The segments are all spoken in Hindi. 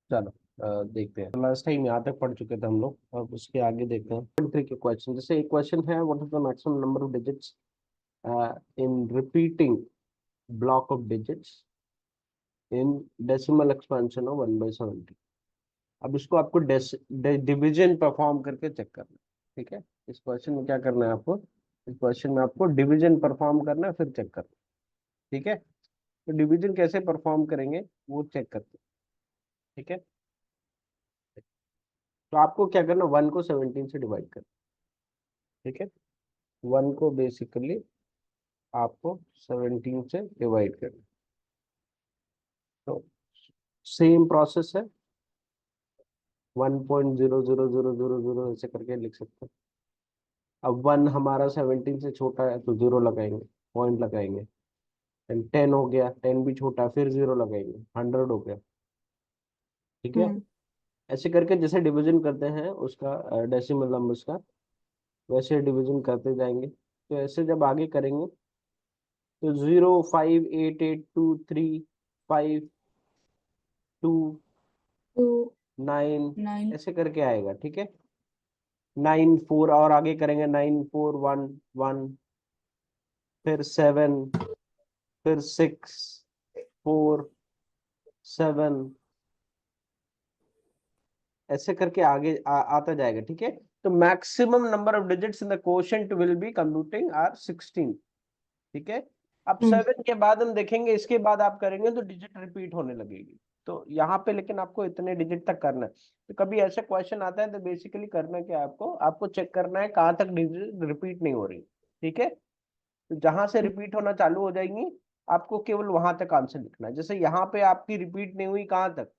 चलो देखते हैं। लास्ट टाइम यहाँ तक पढ़ चुके थे हम लोग, अब उसके आगे देखते हैं। 3 के क्वेश्चन, जैसे एक क्वेश्चन है, what is the maximum number of digits in repeating block of digits in decimal expansion of 1/70। अब इसको आपको डिवीजन परफॉर्म करके चेक करना है। ठीक है, इस क्वेश्चन में क्या करना है आपको, इस क्वेश्चन में आपको डिवीजन परफॉर्म करना है, फिर चेक करना है। ठीक है, तो डिवीजन कैसे परफॉर्म करेंगे वो चेक करते हैं। ठीक है, तो आपको क्या करना, 1 को 17 से डिवाइड करना। ठीक है, 1 को बेसिकली आपको 17 से डिवाइड करना। तो सेम प्रोसेस है, 1.00000 ऐसे करके लिख सकते हैं। अब 1 हमारा 17 से छोटा है तो जीरो लगाएंगे, पॉइंट लगाएंगे। 10 हो गया, 10 भी छोटा है, फिर जीरो लगाएंगे, 100 हो गया। ठीक है, हम्म ऐसे करके जैसे डिवीजन करते हैं उसका डेसिमल नंबर्स का, वैसे डिवीजन करते जाएंगे। तो ऐसे जब आगे करेंगे तो 0, 5, 8, 2, 3, 5, 2, टू 9 9 ऐसे करके आएगा। ठीक है, 9, 4 और आगे करेंगे, 9, 4, 1, 1, फिर 7, फिर 6, 4, 7 ऐसे करके आगे आता जाएगा। ठीक है, तो maximum number of digits in the quotient will be computing are 16। ठीक है, अब 7 के बाद हम देखेंगे, इसके बाद आप करेंगे तो डिजिट रिपीट होने लगेगी। तो यहाँ पे लेकिन आपको इतने डिजिट तक करना है। तो कभी ऐसा क्वेश्चन आता है तो बेसिकली करना क्या है, आपको आपको चेक करना है कहाँ तक डिजिट रिपीट नहीं हो रही। ठीक है, तो जहां से रिपीट होना चालू हो जाएंगी आपको केवल वहां तक आंसर लिखना है। जैसे यहाँ पे आपकी रिपीट नहीं हुई कहाँ तक,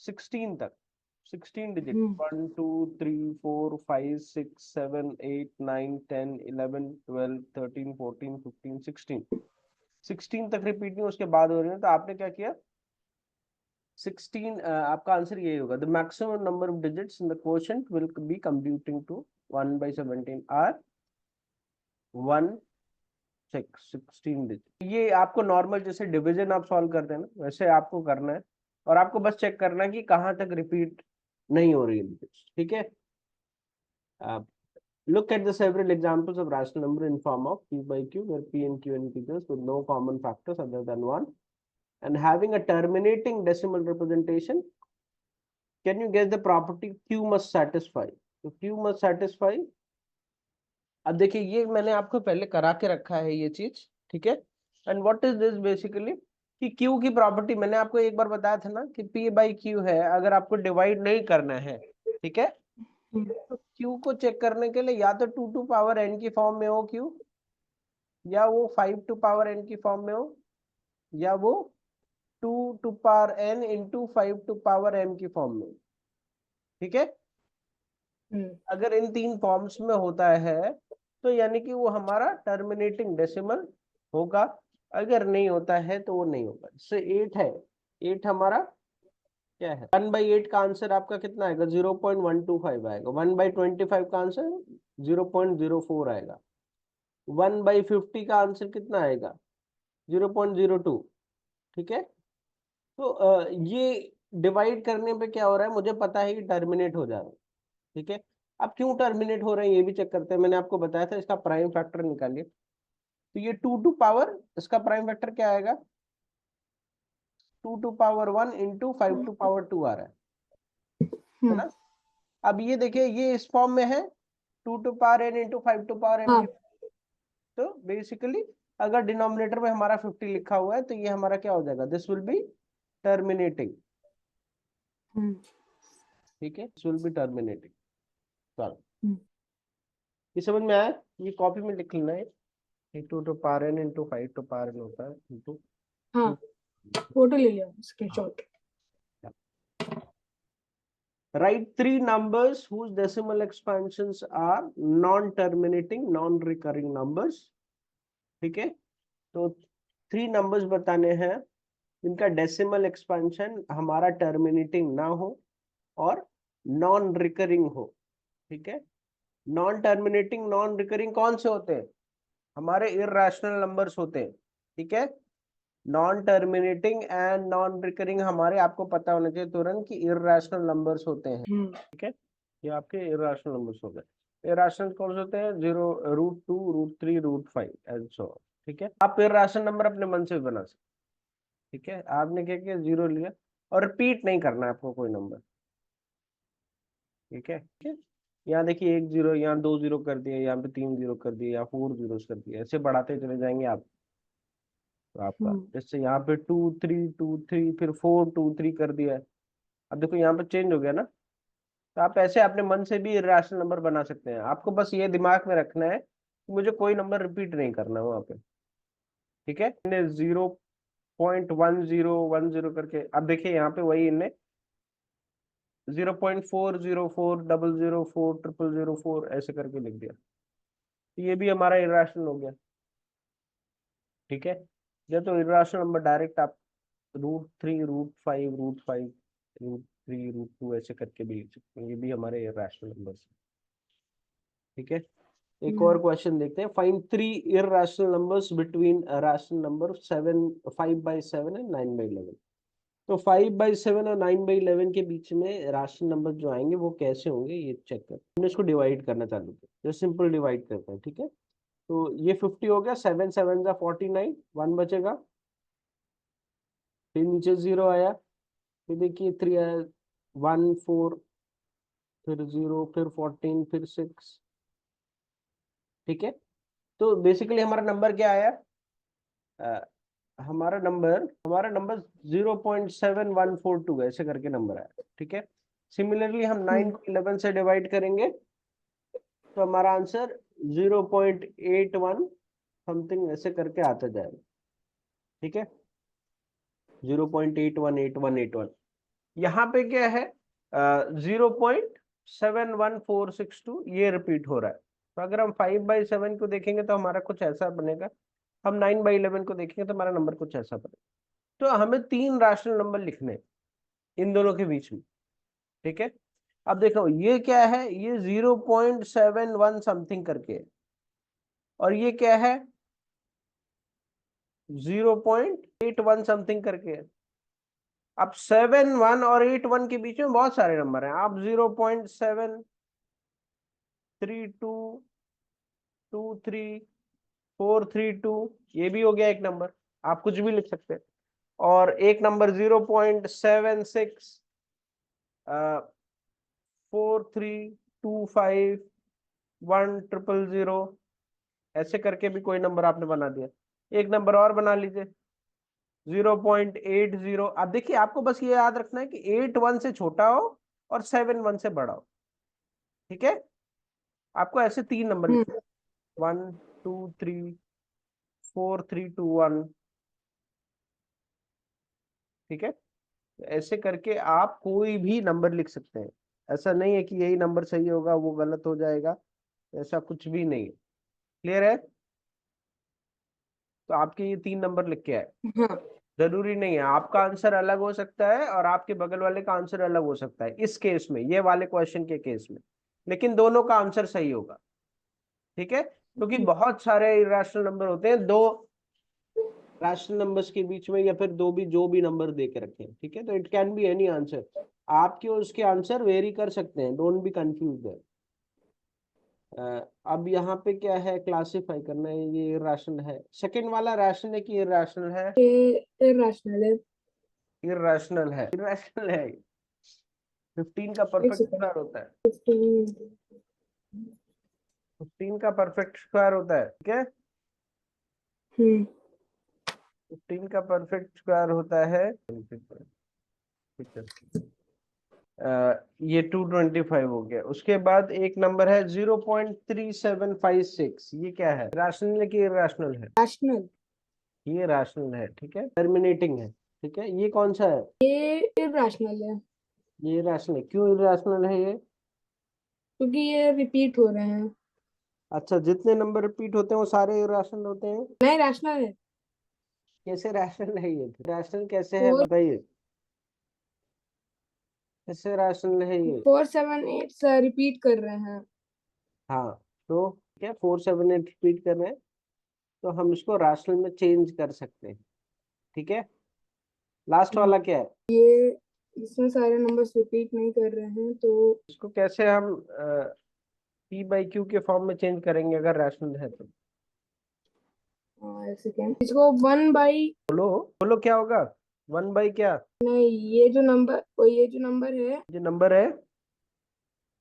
16 तक, 16 डिजिट, 1, 2, 3, 4, 5, 6, 7, 8, 9, 10, 11, 12, 13, 14, 15, 16, 16 तक रिपीट नहीं, उसके बाद हो रही है। तो आपने क्या किया, 16, आपका आंसर यही होगा, the maximum number of digits in the quotient will be computing to 1/17 are 16 digit. ये आपको नॉर्मल जैसे डिवीजन आप सॉल्व करते हैं ना, वैसे आपको करना है। और आपको बस चेक करना है कि कहाँ तक रिपीट नहीं हो रही है digits। ठीक है, look at the several examples of rational number in form of p by q, where p and q are integers with no common factors other than 1 and having a terminating decimal representation. Can you guess the property q must satisfy? तो q must satisfy, अब देखिए ये मैंने आपको पहले करा के रखा है ये चीज। ठीक है, and what is this basically, कि q की प्रॉपर्टी मैंने आपको एक बार बताया था ना कि p by q है, अगर आपको डिवाइड नहीं करना है। ठीक है, तो q को चेक करने के लिए या तो 2 टू पावर n की फॉर्म में हो q, या वो 5 टू पावर n की फॉर्म में हो, या वो 2 to power n into 5 to power m की फॉर्म में। ठीक है, अगर इन 3 फॉर्म्स में होता है तो यानी कि वो हमारा टर्मिनेटिंग डेसिमल होगा, अगर नहीं होता है तो वो नहीं होगा। जैसे 8 है, 8 हमारा क्या है, 1/8 का आंसर आपका कितना आएगा, 0.125 आएगा। 1/25 का आंसर 0.04 आएगा। 1/50 का आंसर कितना आएगा, 0.02। ठीक है, तो ये डिवाइड करने पे क्या हो रहा है, मुझे पता है कि टर्मिनेट हो जा रहा है। ठीक है, अब क्यों टर्मिनेट हो रहे हैं ये भी चेक करते हैं। मैंने आपको बताया था इसका प्राइम फैक्टर निकालिए। तो ये 2 टू पावर, इसका प्राइम फैक्टर क्या आएगा, 2 to power 1 into 5 to power 2 आ रहा है ना। अब ये देखिए ये इस फॉर्म में है, 2 to power n into 5 to power m। तो बेसिकली अगर डिनोमिनेटर में हमारा 50 लिखा हुआ है तो ये हमारा क्या हो जाएगा, दिस विल बी टर्मिनेटिंग। ठीक है, दिस विल बी टर्मिनेटिंग। चलो, ये समझ में आया, ये कॉपी में लिख लेना है, 2 to power n into 5 to power n होता है इंटू। हाँ, फोटो ले लिया screenshot. Write 3 numbers whose decimal expansions are non-terminating, non-recurring numbers. ठीक है, तो 3 numbers बताने हैं जिनका डेसिमल एक्सपेंशन हमारा टर्मिनेटिंग ना हो और नॉन रिकरिंग हो। ठीक है, नॉन टर्मिनेटिंग नॉन रिकरिंग कौन से होते हैं, हमारे इररेशनल नंबर्स होते हैं। ठीक है, non terminating and non recurring हमारे आपको पता होना चाहिए तुरंत कि इर्रेशनल नंबर्स होते हैं। ठीक है, ये आपके इर्रेशनल नंबर्स हो गए। इर्रेशनल कौन से होते हैं? 0, √2, √3, √5 एंड सो ऑन। ठीक है, आप इर्रेशनल नंबर अपने मन से भी बना सकते। ठीक है, आपने क्या किया, 0 लिया और रिपीट नहीं करना है आपको कोई नंबर। ठीक है, यहाँ देखिए 1 0, यहाँ 2 0 कर दिए, यहाँ पे 3 0 कर दिए, यहाँ 4 0 कर दिए, ऐसे बढ़ाते चले जाएंगे आप। तो आपका जैसे यहाँ पे 2 3 2 3 फिर 4 2 3 कर दिया है। अब देखो यहाँ पे चेंज हो गया ना। तो आप ऐसे अपने मन से भी इर्रेशनल नंबर बना सकते हैं। आपको बस ये दिमाग में रखना है कि मुझे कोई नंबर रिपीट नहीं करना वहां पे। ठीक है, 0.1010 करके, अब देखिए यहाँ पे वही इनने 0.404004004 ऐसे करके लिख दिया। तो ये भी हमारा इर्रेशनल हो गया। ठीक है, या तो इर्रेशनल नंबर डायरेक्ट आप √3, √5, √5, √3, √2 ऐसे करके भी लिख सकते हैं। ये भी हमारे इर्रेशनल नंबर्स। ठीक है, एक और क्वेश्चन देखते हैं। Find 3 irrational numbers between rational number 5/7 and 9/11। तो 5/7 और 9/11 के बीच में रैशनल नंबर जो आएंगे वो कैसे होंगे ये चेक कर। हमने इसको डिवाइड करना चालू किया, जो सिंपल डिवाइड करते हैं। ठीक है, तो ये 50 हो गया, 7 7 जा 49, 1 बचेगा, फिर नीचे 0 आया, फिर देखिए 3 आया, 1 4, फिर 0, फिर 14, फिर 6। ठीक है, तो बेसिकली हमारा नंबर क्या आया? हमारा नंबर 0.7142 ऐसे करके नंबर आया। ठीक है, सिमिलरली हम 9 को 11 से डिवाइड करेंगे तो हमारा आंसर 0.81 समथिंग ऐसे करके आता जाएगा। ठीक है, 0.818181। यहाँ पे क्या है, 0.71462 ये रिपीट हो रहा है। तो अगर हम 5/7 को देखेंगे तो हमारा कुछ ऐसा बनेगा, हम 9/11 को देखेंगे तो हमारा नंबर कुछ ऐसा बनेगा। तो हमें 3 रैशनल नंबर लिखने हैं इन दोनों के बीच में। ठीक है, अब देखो ये क्या है, ये 0.71 समथिंग करके है, और ये क्या है 0.81 समथिंग करके है। अब 7 1 और 8 1 के बीच में बहुत सारे नंबर हैं। आप 0.73223 432 ये भी हो गया एक नंबर, आप कुछ भी लिख सकते हैं। और एक नंबर 0.7643251000 ऐसे करके भी कोई नंबर आपने बना दिया। एक नंबर और बना लीजिए 0.80। अब देखिए आपको बस ये याद रखना है कि 8 1 से छोटा हो और 7 1 से बड़ा हो। ठीक है, आपको ऐसे 3 नंबर लिखना, 1 2 3 4 3 2 1। ठीक है, ऐसे करके आप कोई भी नंबर लिख सकते हैं। ऐसा नहीं है कि यही नंबर सही होगा वो गलत हो जाएगा, ऐसा कुछ भी नहीं है। क्लियर है? तो आपके ये 3 नंबर लिख के आए। जरूरी नहीं है, आपका आंसर अलग हो सकता है और आपके बगल वाले का आंसर अलग हो सकता है इस केस में, ये वाले क्वेश्चन के केस में, लेकिन दोनों का आंसर सही होगा। ठीक है, क्योंकि बहुत सारे इरेशनल नंबर होते हैं, दो रैशनल नंबर्स के बीच में, या फिर दो भी जो भी नंबर दे के रखे हैं। ठीक है, तो it can be any answer, आपके उसके आंसर वेरी कर सकते हैं, डोंट बी कंफ्यूज है। अब यहाँ पे क्या है, क्लासिफाई करना है, ये रैशनल है, सेकंड वाला रैशनल है कि इरैशनल है? इरैशनल है। इरैशनल है, इरैशनल है। 15 का परफेक्ट स्क्वायर होता है, 15 का परफेक्ट स्क्वायर होता है। ठीक है, 15 का परफेक्ट स्क्वायर होता है, ये 225 हो गया। उसके बाद एक नंबर है 0.3756, ये क्या है, रैशनल है कि इरैशनल है? रैशनल। ये रैशनल है। ठीक है, टर्मिनेटिंग है। ठीक है, ये कौन सा है? ये इरैशनल है, ये रैशनल है। क्यों इरैशनल है ये? क्योंकि ये रिपीट हो रहे हैं। अच्छा, जितने नंबर रिपीट होते हैं वो सारे इरैशनल होते हैं? नहीं, रैशनल है। कैसे रैशनल है ये? रैशनल कैसे है फोर बताइए, कैसे रैशनल है ये? 4 7 8 रिपीट कर रहे हैं। हाँ, तो क्या 4 7 8 रिपीट कर रहे हैं, तो हम इसको रैशनल में चेंज कर सकते हैं। ठीक है, लास्ट वाला क्या है? ये इसमें सारे नंबर्स रिपीट नहीं कर रहे हैं, तो इसको कैसे हम पी बाई क्यू के फॉर्म में चेंज करेंगे अगर रैशनल है तो? सेकेंड इसको 1/, बोलो बोलो क्या होगा? 1/, क्या? नहीं, ये जो नंबर है, जो नंबर है,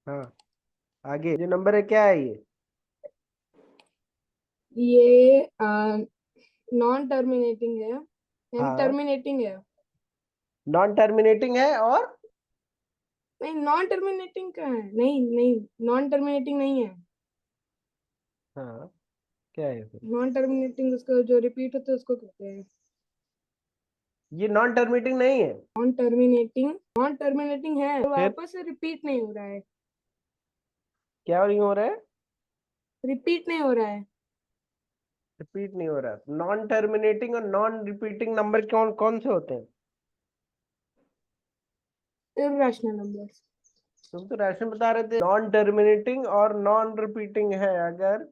हाँ, आगे जो नंबर है क्या है ये? ये नॉन टर्मिनेटिंग है, यानी हाँ, टर्मिनेटिंग है। नॉन टर्मिनेटिंग है और नहीं, नॉन टर्मिनेटिंग का है, नहीं नहीं, नॉन टर्मिनेटिंग नहीं है। हाँ, क्या है फिर? नॉन टर्मिनेटिंग उसका जो रिपीट होता है उसको कहते हैं ये नॉन टर्मिनेटिंग नहीं है। नॉन टर्मिनेटिंग है, तो फिर वापस से रिपीट नहीं हो रहा है। क्या नहीं हो रहा है? रिपीट नहीं हो रहा है। रिपीट नहीं हो रहा है। नॉन टर्मिनेटिंग और नॉन रिपीटिंग नंबर कौन कौन से होते हैं? Irrational numbers. तुम तो रैशनल बता रहे थे। नॉन टर्मिनेटिंग और नॉन रिपीटिंग है अगर,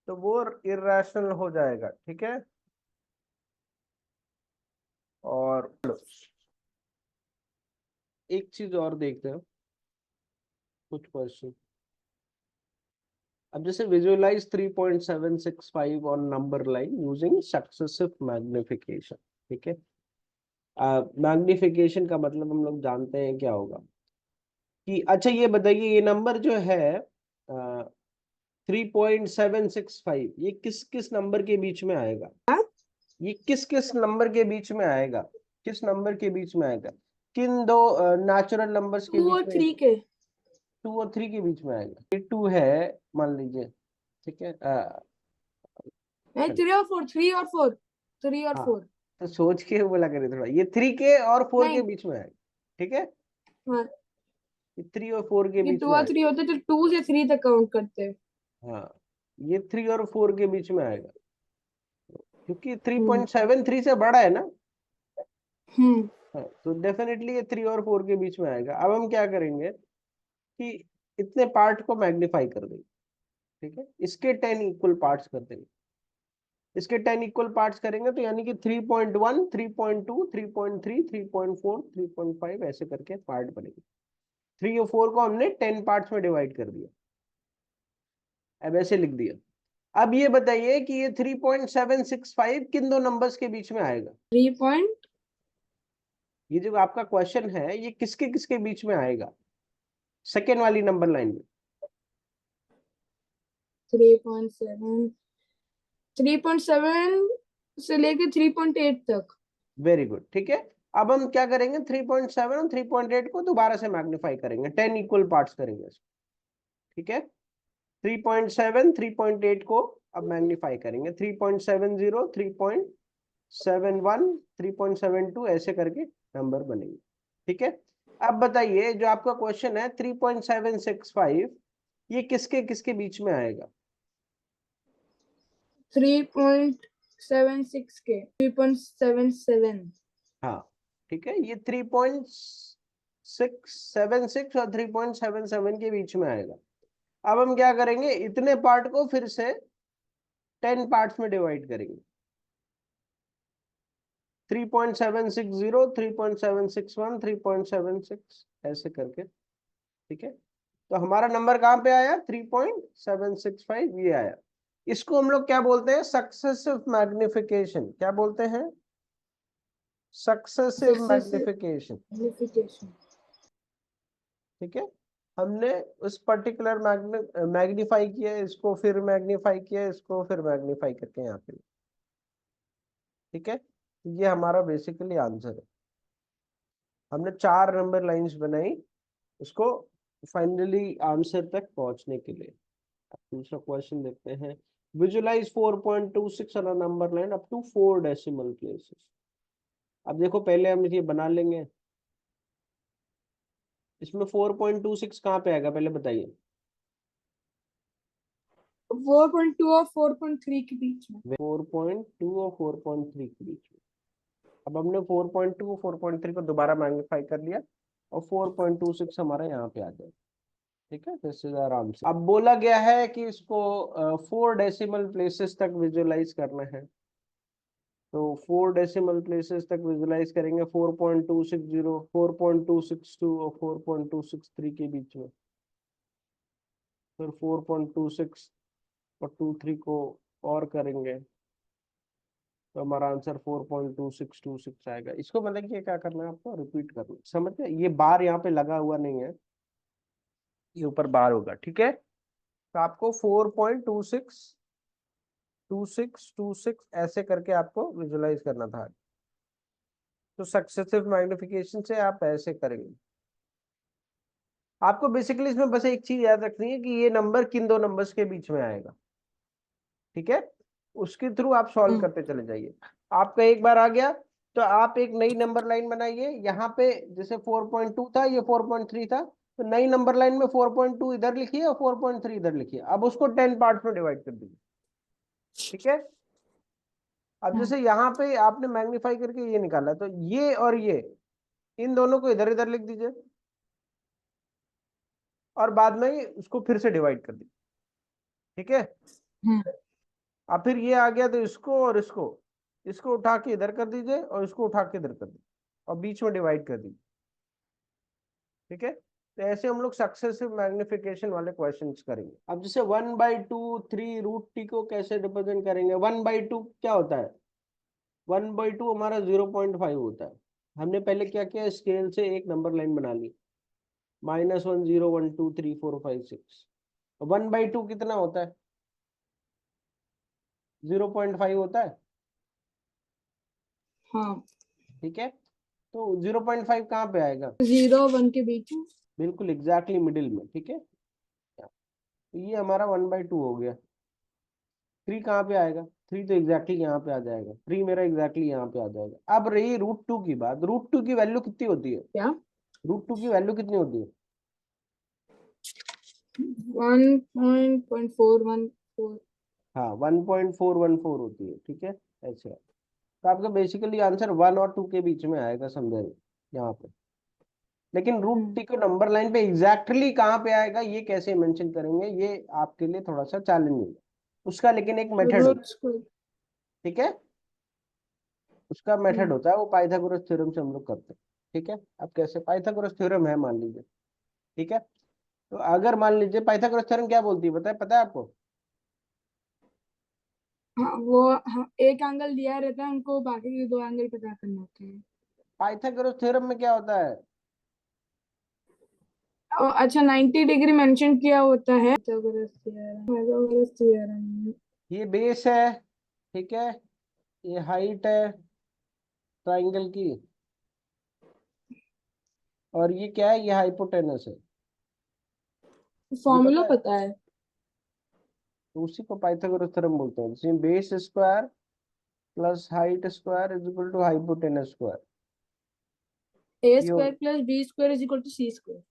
तो वो इर्रेशनल हो जाएगा, ठीक है। और एक चीज और देखते हैं, कुछ क्वेश्चन। अब जैसे visualize 3.765 on number line using successive magnification, ठीक है। मैग्निफिकेशन का मतलब हम लोग जानते हैं क्या होगा कि, अच्छा ये बताइए, ये नंबर जो है 3.765, ये किस किस नंबर के बीच में आएगा? ये किस किस नंबर के बीच में आएगा? किस नंबर के बीच में आएगा? किन दो नेचुरल नंबर्स के 2 बीच और में? 3 के। 2 और 3 के बीच में आएगा। ये 2 है मान लीजिए, ठीक है। नहीं, 3 और 4, 3 और 4, 3 और हाँ, 4। तो सोच के बोला करिए थोड़ा, ये 3 के और 4 के नहीं। बीच में आएगा, ठीक है। हाँ, ये 3 और 4 के ये बीच 2 में और आएगा। 3 होते तो 2 से 3 तक काउंट करते हैं। हाँ, ये 3 और 4 के बीच में आएगा, क्योंकि थ्री हम्म। पॉइंट सेवन थ्री से बड़ा है ना। हम्म। हाँ, तो डेफिनेटली ये 3 और 4 के बीच में आएगा। अब हम क्या करेंगे कि इतने पार्ट को मैग्नीफाई कर देंगे, ठीक है। इसके 10 इक्वल पार्ट्स कर देंगे। इसके 10 इक्वल पार्ट्स करेंगे तो यानी कि 3.1, 3.2, 3.3, 3.4, 3.5 ऐसे करके पार्ट बनेंगे। 3 और 4 को हमने 10 पार्ट्स में डिवाइड कर दिया, अब ऐसे लिख दिया। अब ये बताइए कि ये 3.765 किन दो नंबर्स के बीच में आएगा? 3. ये जो आपका क्वेश्चन है ये किसके किसके बीच में आएगा सेकेंड वाली नंबर लाइन में? 3.7, 3.7 से लेके 3.8 तक। वेरी गुड, ठीक है। अब हम क्या करेंगे, 3.7 और 3.8 को दोबारा से मैग्नीफाई करेंगे, 10 इक्वल पार्ट्स करेंगे इसको, ठीक है। 3.7, 3.8 को अब मैग्नीफाई करेंगे, 3.70, 3.71, 3.72 ऐसे करके नंबर बनेंगे, ठीक है। अब बताइए जो आपका क्वेश्चन है 3.765, ये किसके किसके बीच में आएगा? 3.76 के, 3.77। हाँ, ठीक है, ये 3.676 और 3.77 के बीच में आएगा। अब हम क्या करेंगे, इतने पार्ट को फिर से 10 पार्ट्स में डिवाइड करेंगे, 3.760, 3.761, 3.76 ऐसे करके, ठीक है। तो हमारा नंबर कहाँ पे आया? 3.765 ये आया। इसको हम लोग क्या बोलते हैं? Successive magnification. क्या बोलते हैं? Successive successive magnification, magnification. ठीक है। हमने उस पर्टिकुलर मैग्नीफाई किया, इसको फिर मैग्नीफाई किया, इसको फिर मैग्नीफाई करके यहाँ पे, ठीक है। ये हमारा बेसिकली आंसर है। हमने 4 नंबर लाइंस बनाई उसको फाइनली आंसर तक पहुंचने के लिए। अब दूसरा क्वेश्चन देखते हैं। Visualize 4.26 on a number line up to 4 decimal places. अब देखो, पहले हम ये बना लेंगे। इसमें 4.26 कहाँ पे आएगा पहले बताइए? 4.2 और 4.3 के बीच में। 4.2 और 4.3 के बीच में। अब हमने 4.2 और 4.3 को दोबारा मैग्नीफाई कर लिया और 4.26 हमारा यहाँ पे आ जाए, ठीक है। This is our answer. अब बोला गया है कि इसको 4 डेसिमल प्लेसेस तक विजुअलाइज करना है। तो 4 डेसिमल प्लेसेस तक विजुलाइज करेंगे, 4.260, 4.262 और 4.263 के बीच में। फिर 4.26 और 23 को और करेंगे तो हमारा आंसर 4.2626 आएगा। इसको मतलब कि क्या करना है आपको, रिपीट करना, समझ गए? ये बार यहाँ पे लगा हुआ नहीं है, ये ऊपर बार होगा, ठीक है। तो आपको 4.262626 ऐसे करके आपको विजुलाइज करना था। तो सक्सेसिव मैग्निफिकेशन से आप ऐसे करेंगे। आपको बेसिकली इसमें बस एक चीज याद रखनी है कि ये नंबर किन दो नंबर्स के बीच में आएगा, ठीक है। उसके थ्रू आप सॉल्व करते चले जाइए। आपका एक बार आ गया तो आप एक नई नंबर लाइन बनाइए। यहाँ पे जैसे 4.2 था, ये 4.3 था, तो नई नंबर लाइन में 4.2 इधर लिखिए और 4.3 इधर लिखिए। अब उसको 10 पार्ट्स में डिवाइड कर दीजिए, ठीक है। अब जैसे यहाँ पे आपने मैग्नीफाई करके ये निकाला, तो ये और ये, इन दोनों को इधर इधर लिख दीजिए और बाद में उसको फिर से डिवाइड कर दीजिए, ठीक है। अब फिर ये आ गया तो इसको और इसको उठा के इधर कर दीजिए और इसको उठा के इधर कर दीजिए और बीच में डिवाइड कर दीजिए, ठीक है। तो ऐसे हम लोग सक्सेसिव मैग्निफिकेशन वाले क्वेश्चंस करेंगे। अब जैसे 1/2 3√t को कैसे रिप्रेजेंट करेंगे? 1/2 क्या होता है? 1/2 हमारा 0.5 होता है। हमने पहले क्या किया, स्केल से एक नंबर लाइन बना ली, -1 0 1 2 3 4 5 6। 1/2 कितना होता है? 0.5 होता है, हाँ, ठीक है। तो 0.5 कहाँ पे आएगा? 0 1 के बीच में। बिल्कुल एग्जैक्टली मिडिल में, ठीक है। तो ये हमारा 1/2 हो गया। 3 कहाँ पे आएगा? 3 तो एग्जैक्टली यहाँ पे आ जाएगा, 3 मेरा एग्जैक्टली यहाँ पे आ जाएगा। अब रही √2 की बात। √2 की वैल्यू कितनी होती है? क्या? √2 की वैल्यू कितनी होती है? 1.414। हाँ, 1.414 होती है, ठीक है। ऐसे है। तो आपका बेसिकली आंसर 1 और 2 के बीच में आएगा, समझे यहाँ पे। लेकिन √t को नंबर लाइन पे एग्जैक्टली कहाँ पे आएगा, ये कैसे मेंशन करेंगे, ये आपके लिए थोड़ा सा चैलेंजिंग है। उसका लेकिन एक मेथड होता रूट है, स्क्वायर। ठीक है। उसका मेथड होता है, वो पाइथागोरस थ्योरम से हम लोग करते हैं, ठीक है। अब कैसे? पाइथागोरस थ्योरम है मान लीजिए, ठीक है। तो अगर मान लीजिए पाइथागोरस थ्योरम क्या बोलती है, पता है आपको? हाँ, वो हाँ, एक एंगल दिया रहता है, उनको बाकी के 2 एंगल पता करना होते हैं। पाइथागोरस थ्योरम में क्या होता है? अच्छा, 90 डिग्री मेंशन किया होता है पाइथागोरस थ्योरम। ये बेस है, ठीक है। ये हाइट है ट्राइंगल की, और ये क्या है? ये हाइपोटेनस है। ये फॉर्मूला पता है? पता है। तो उसी को पाइथागोरस थ्योरम बोलते हैं, जिसमें base square plus height square is equal to hypotenuse square. A ये square plus b square is equal to c square.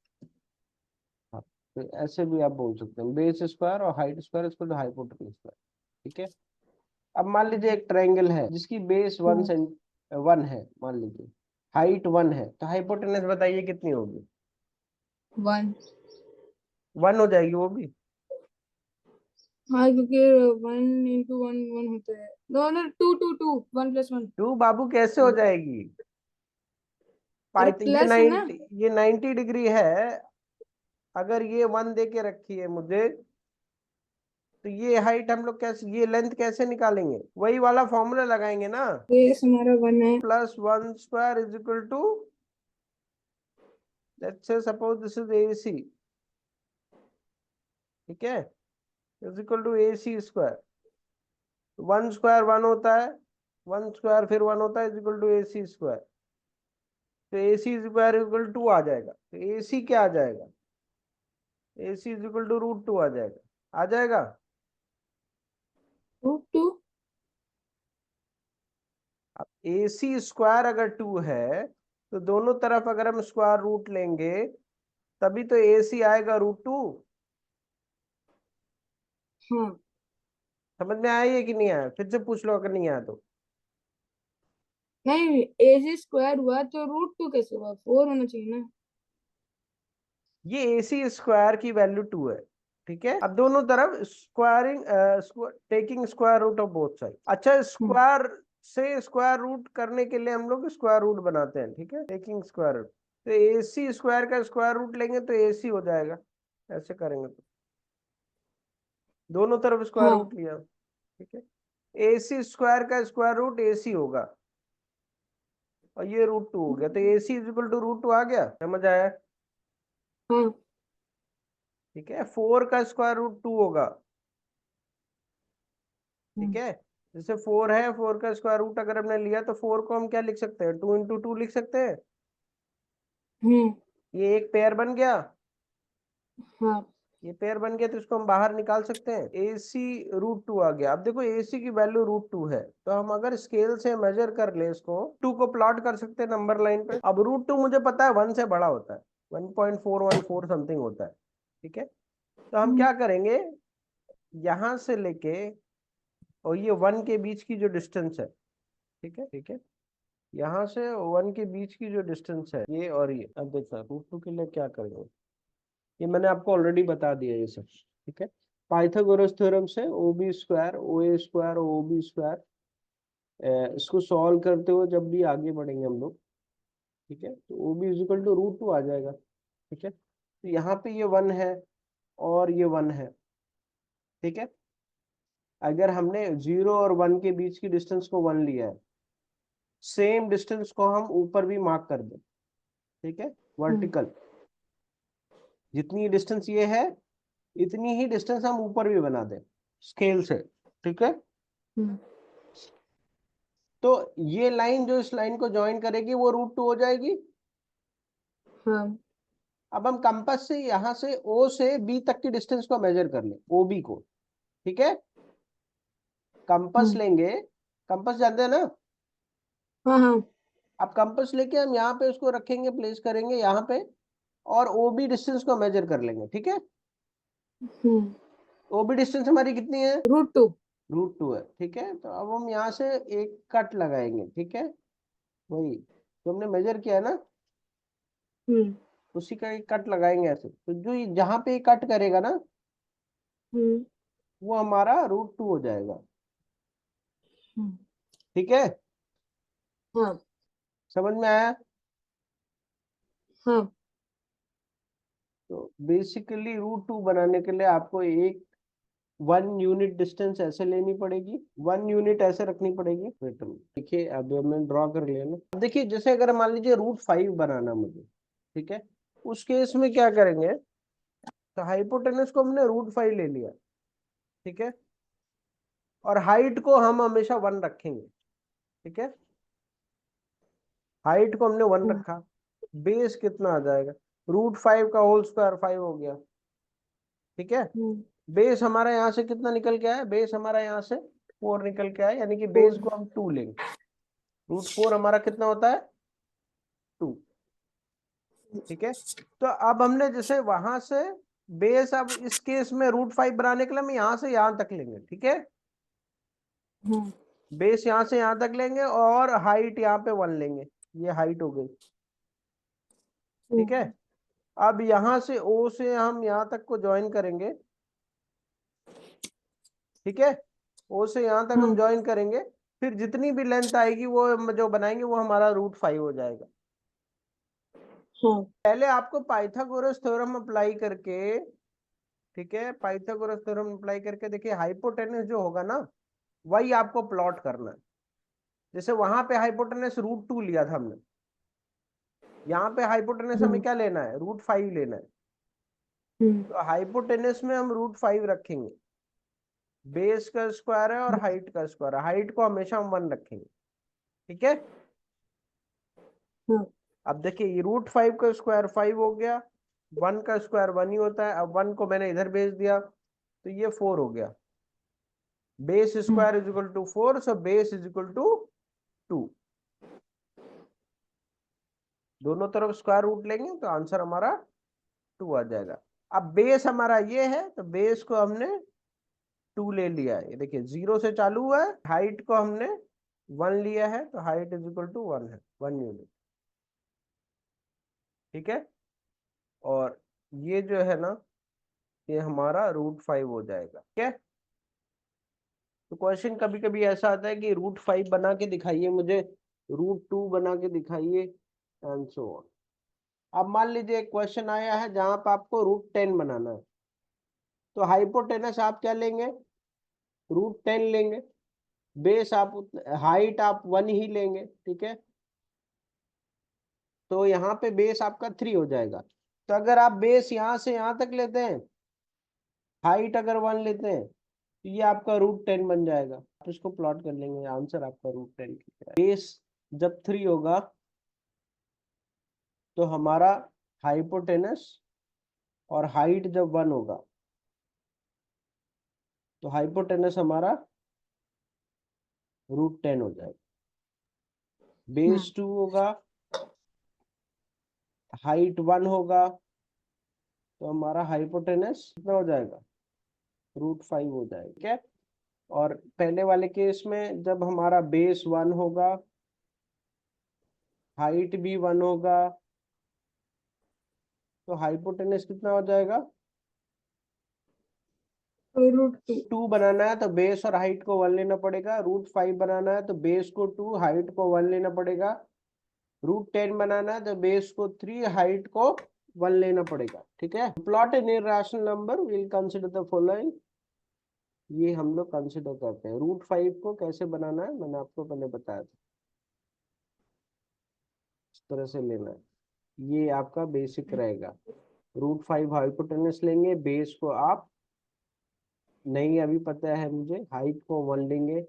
हाँ, तो ऐसे भी आप बोल सकते हैं, बेस स्क्वायर और height square is equal to hypotenuse square, ठीक है। अब मान लीजिए एक ट्रायंगल है जिसकी बेस 1 है, मान लीजिए हाइट 1 है, तो हाइपोटेनस बताइए कितनी होगी? 1। 1 हो जाएगी वो भी। हाँ, क्योंकि 1 इंटू 1 1 होता है। No no, 2 2 2 1 + 1। 2 बाबू कैसे हो जाएगी? अरे ये प्लस है ना। 90 डिग्री है। अगर ये 1 दे के रखी है मुझे, तो ये हाइट हम लोग कैसे, ये लेंथ कैसे निकालेंगे? वही वाला फॉर्मूला लगाएंगे ना, ये हमारा 1 है। +1 square is equal to, let's say suppose this is AC, ठीक है, is equal to AC square. 1 square 1 होता है, 1 स्क्वायर फिर 1 होता है, is equal to AC square. तो AC square is equal to आ जाएगा। तो AC क्या आ जाएगा? AC इज इक्वल टू √2 आ जाएगा, आ जाएगा। √2। अब AC स्क्वायर अगर 2 है, तो दोनों तरफ अगर हम स्क्वायर रूट लेंगे तभी तो AC आएगा √2। हाँ, समझ में आया ये कि नहीं आया? फिर से पूछ लो अगर नहीं आया तो। नहीं, AC स्क्वायर हुआ तो √2 कैसे हुआ? 4 होना चाहिए ना। ये AC स्क्वायर की वैल्यू 2 है, ठीक है। अब दोनों तरफ squaring taking square root of both side. अच्छा, स्क्वायर से स्क्वायर रूट करने के लिए हम लोग स्क्वायर रूट बनाते हैं, ठीक है, टेकिंग स्क्वायर रूट। तो AC स्क्वायर का स्क्वायर रूट लेंगे तो AC हो जाएगा, ऐसे करेंगे तो दोनों तरफ स्क्वायर हाँ रूट लिया, ठीक है। AC स्क्वायर का स्क्वायर रूट AC होगा और ये √2 हो गया, तो AC इक्वल टू √2 आ गया, समझ आया? हाँ ठीक है, 4 का स्क्वायर रूट 2 होगा, ठीक है। जैसे 4 है, 4 का स्क्वायर रूट अगर हमने लिया तो 4 को हम क्या लिख सकते हैं, 2 इंटू 2 लिख सकते हैं। हम्म ये एक पेयर बन गया, हाँ ये पेयर बन गया, तो इसको हम बाहर निकाल सकते हैं। AC √2 आ गया। अब देखो AC की वैल्यू √2 है, तो हम अगर स्केल से मेजर कर ले इसको, 2 को प्लॉट कर सकते हैं नंबर लाइन पे। अब √2 मुझे पता है 1 से बड़ा होता है, 1.414 समथिंग होता है, ठीक है। तो हम क्या करेंगे, यहां से लेके और ये 1 के बीच की जो डिस्टेंस है, ठीक है, ठीक है, यहाँ से 1 के बीच की जो डिस्टेंस है ये और ये, अब देखना √2 के लिए क्या करेंगे, ये मैंने आपको ऑलरेडी बता दिया ये सब, ठीक है। पाइथागोरस थ्योरम से OB square OA square OB square, इसको सॉल्व करते हुए जब भी आगे बढ़ेंगे हम लोग, ठीक है, तो OB इक्वल टू √2 आ जाएगा, ठीक है। तो यहाँ पे ये 1 है और ये 1 है, ठीक है। अगर हमने 0 और 1 के बीच की डिस्टेंस को 1 लिया है, सेम डिस्टेंस को हम ऊपर भी मार्क कर दें, ठीक है, वर्टिकल, जितनी डिस्टेंस ये है इतनी ही डिस्टेंस हम ऊपर भी बना दें स्केल से, ठीक है। तो ये लाइन जो इस लाइन को ज्वाइन करेगी वो √2 हो जाएगी। हाँ अब हम कंपास से यहां से O से B तक की डिस्टेंस को मेजर कर लें, OB को, ठीक है। कंपास लेंगे, कंपास जानते हैं ना। हाँ हाँ अब कंपास लेके हम यहाँ पे उसको रखेंगे, प्लेस करेंगे यहाँ पे, और OB डिस्टेंस को मेजर कर लेंगे, ठीक है। OB डिस्टेंस हमारी कितनी है, √2 √2 है, ठीक है। तो अब हम यहाँ से एक कट लगाएंगे, ठीक है, वही जो हमने मेजर किया है ना, उसी का एक कट लगाएंगे ऐसे। तो जो जहां पे कट करेगा ना वो हमारा √2 हो जाएगा, ठीक है। हाँ समझ में आया? हाँ तो बेसिकली √2 बनाने के लिए आपको एक 1 यूनिट डिस्टेंस ऐसे लेनी पड़ेगी, 1 यूनिट ऐसे रखनी पड़ेगी। देखिए अब हमने ड्रॉ कर लिया ना। अब देखिए जैसे अगर मान लीजिए √5 बनाना मुझे, ठीक है, उस केस में क्या करेंगे, तो हाइपोटेनस को हमने √5 ले लिया, ठीक है, और हाइट को हम हमेशा 1 रखेंगे, ठीक है। हाइट को हमने 1 रखा, बेस कितना आ जाएगा, √5 का होल स्क्वायर 5 हो गया, ठीक है। बेस हमारा यहाँ से कितना निकल के आया, बेस हमारा यहाँ से 4 निकल के आया, यानी कि बेस को हम 2 लेंगे। √4 हमारा कितना होता है, 2, ठीक है। तो अब हमने जैसे वहां से बेस, अब इस केस में √5 बनाने के लिए हम यहाँ से यहाँ तक लेंगे, ठीक है। बेस यहाँ से यहाँ तक लेंगे और हाइट यहाँ पे 1 लेंगे, ये हाइट हो गई, ठीक है। अब यहां से O से हम यहाँ तक को ज्वाइन करेंगे, ठीक है, O से यहाँ तक हम ज्वाइन करेंगे, फिर जितनी भी लेंथ आएगी वो हम जो बनाएंगे वो हमारा √5 हो जाएगा। पहले आपको पाइथागोरस थ्योरम अप्लाई करके, ठीक है, पाइथागोरस थ्योरम अप्लाई करके देखिए हाइपोटेनस जो होगा ना वही आपको प्लॉट करना है। जैसे वहां पे हाइपोटेनस √2 लिया था हमने, यहाँ पे हाइपोटेनस हमें क्या लेना है, √5 लेना है। तो हाइपोटेनस में हम √5 रखेंगे, बेस का स्क्वायर है और हाइट का स्क्वायर है, हाइट को हमेशा हम 1 रखेंगे, ठीक है। अब देखिए ये √5 का स्क्वायर 5 हो गया, 1 का स्क्वायर 1 ही होता है। अब 1 को मैंने इधर भेज दिया तो ये 4 हो गया, base square is equal to 4, so base is equal to 2। दोनों तरफ स्क्वायर रूट लेंगे तो आंसर हमारा 2 आ जाएगा। अब बेस हमारा ये है तो बेस को हमने 2 ले लिया है, ये देखिए 0 से चालू हुआ है, हाइट को हमने 1 लिया है तो हाइट इज इक्वल टू 1 है, 1 यूनिट, ठीक है। और ये जो है ना ये हमारा √5 हो जाएगा, ठीक है। तो क्वेश्चन कभी कभी ऐसा आता है कि √5 बना के दिखाइए मुझे, √2 बना के दिखाइए, एंड सो ऑन। अब मान लीजिए एक क्वेश्चन आया है जहां पर आपको √10 बनाना है, तो हाइपोटेनस आप क्या लेंगे, √10 लेंगे, बेस आप हाइट आप 1 ही लेंगे, ठीक है। तो यहाँ पे बेस आपका 3 हो जाएगा। तो अगर आप बेस यहाँ से यहाँ तक लेते हैं, हाइट अगर 1 लेते हैं, तो ये आपका √10 बन जाएगा। आप इसको प्लॉट कर लेंगे, आंसर आपका √10 बेस जब 3 होगा तो हमारा हाइपोटेनस और हाइट जब 1 होगा तो हाइपोटेनस हमारा √10 हो जाएगा। बेस 2 होगा, हाइट 1 होगा, तो हमारा हाइपोटेनस कितना हो जाएगा, √5 हो जाएगा, ठीक है। और पहले वाले केस में जब हमारा बेस 1 होगा, हाइट भी 1 होगा, तो हाइपोटेनस कितना हो जाएगा, √2। 2 बनाना है तो बेस और हाइट को 1 लेना पड़ेगा। √5 बनाना है तो बेस को 2, हाइट को 1 लेना पड़ेगा। √10 बनाना है तो बेस को 3, हाइट को 1 लेना पड़ेगा, ठीक है। Plot an irrational number, will consider the following. ये हम लोग कंसीडर करते हैं। √5 को कैसे बनाना है मैंने आपको पहले बताया था, इस तरह से लेना है। ये आपका बेसिक रहेगा। √5 हाइपोटेनस लेंगे, बेस को आप नहीं अभी पता है मुझे, हाइट को 1 लेंगे,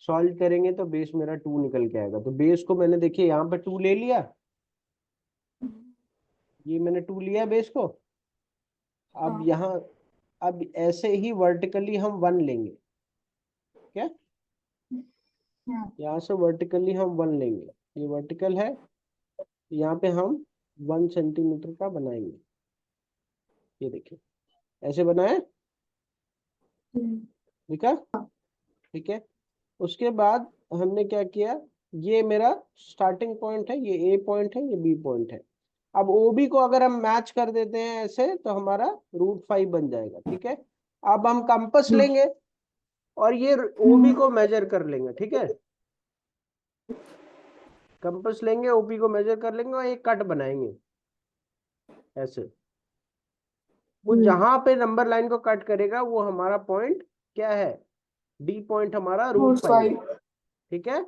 सॉल्व करेंगे तो बेस मेरा 2 निकल के आएगा। तो बेस को मैंने देखिए यहाँ पे 2 ले लिया, ये मैंने 2 लिया बेस को। अब यहाँ अब ऐसे ही वर्टिकली हम 1 लेंगे, क्या यहाँ से वर्टिकली हम 1 लेंगे, ये वर्टिकल है, यहाँ पे हम 1 सेंटीमीटर का बनाएंगे। ये देखिए ऐसे बनाए, ठीक है, ठीक है। उसके बाद हमने क्या किया, ये मेरा स्टार्टिंग पॉइंट है, ये ए पॉइंट है, ये बी पॉइंट है। अब ओबी को अगर हम मैच कर देते हैं ऐसे तो हमारा √5 बन जाएगा, ठीक है। अब हम कंपास लेंगे और ये ओबी को मेजर कर लेंगे, ठीक है। कंपास लेंगे, ओबी को मेजर कर लेंगे और एक कट बनाएंगे ऐसे। वो जहां पे नंबर लाइन को कट करेगा वो हमारा पॉइंट क्या है, डी पॉइंट हमारा √5, ठीक है।